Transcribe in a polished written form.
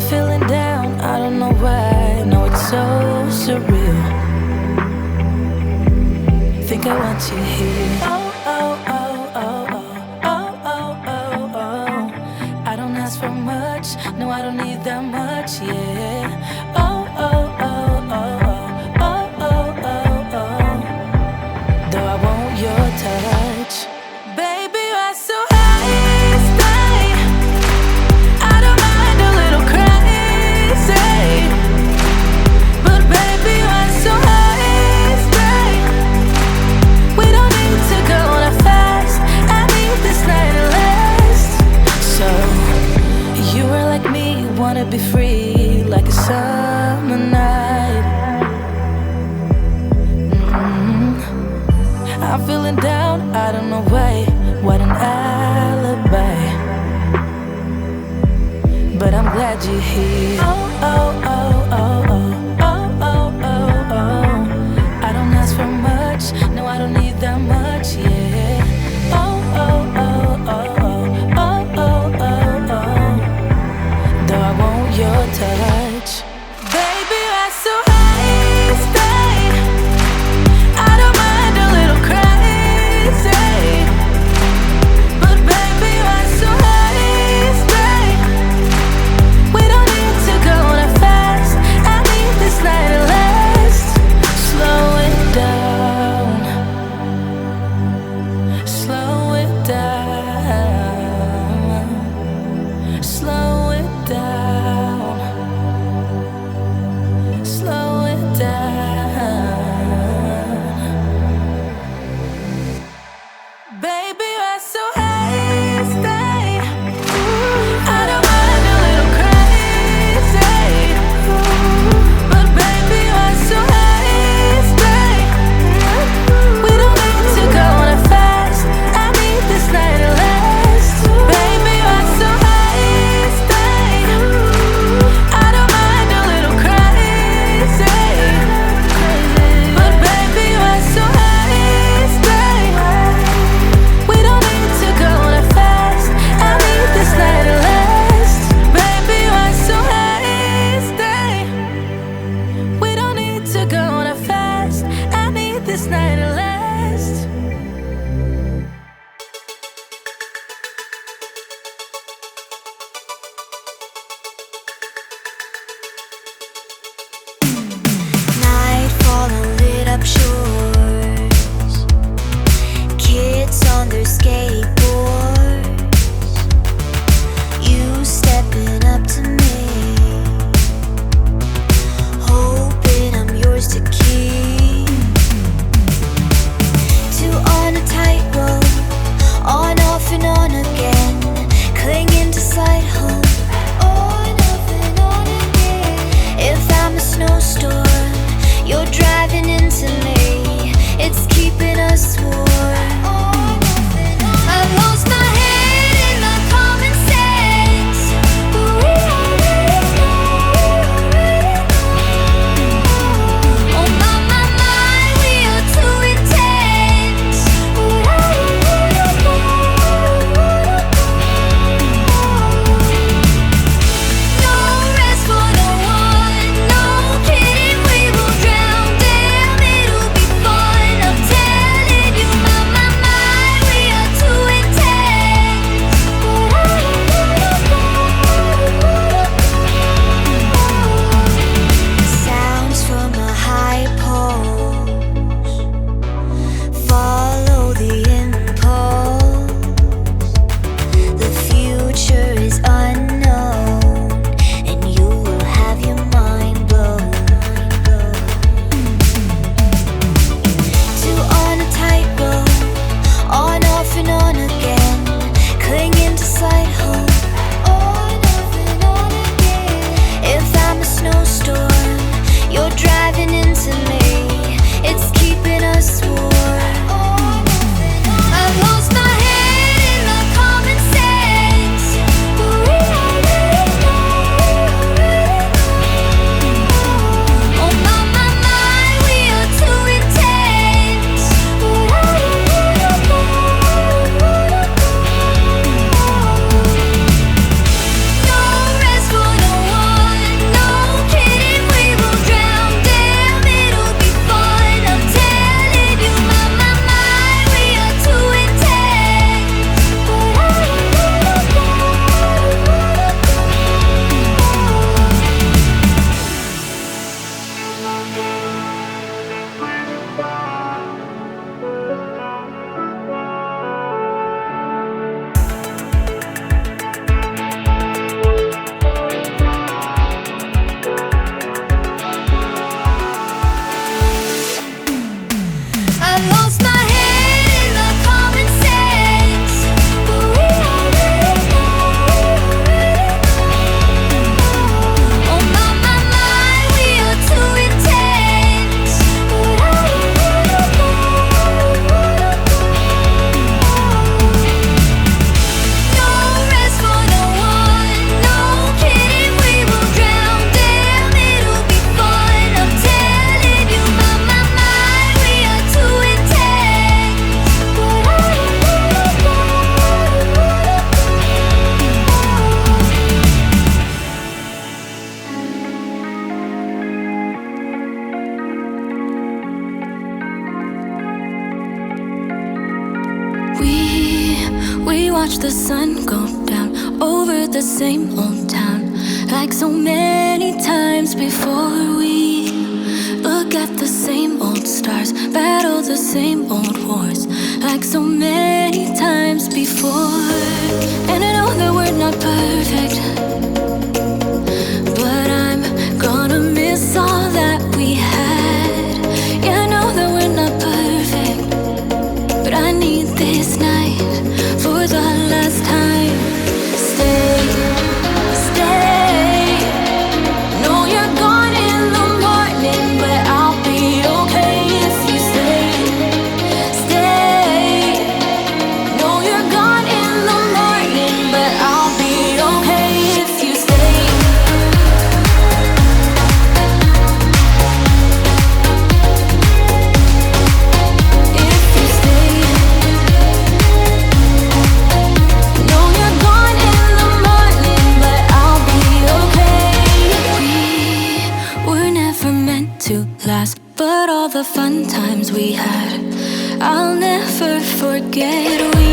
I'm feeling down, I don't know why. No, it's so surreal. Think I want you here. Oh, oh, oh, oh, oh, oh, oh, oh, oh. I don't ask for much, no, I don't need that much, yeah. Oh, oh, oh, oh, oh, oh, oh, oh, oh. Though I want your touch, baby, you're so high, stay. I don't mind a little crazy, but baby, you're so high, stay. We don't need to go that fast. I need this night to last. So you are like me, wanna be free like a summer night. I'm feeling down, I don't know why. What an alibi, but I'm glad you're here. Oh, oh, oh, oh, oh, oh, oh, oh, oh. I don't ask for much, no, I don't need that much, yeah. Oh, oh, oh, oh, oh, oh, oh, oh, oh. Though I want your touch, baby, you're so high, stay. I don't mind a little crazy, but baby, you're so high, stay. We don't need to sun go down over the same old town, like so many times before. We look at the same old stars, battle the same old wars, like so many times before. And I know that we're not perfect, but I'm gonna miss all that we had. Yeah, I know that we're not perfect, but I need this night for the last time. Stay, stay. Know you're gone in the morning, but I'll be okay if you stay. Stay. Know you're gone in the morning, but I'll be okay if you stay. If you stay. Know you're gone in the morning, but I'll be okay. We were never meant to last, but all the fun times we had, I'll never forget. We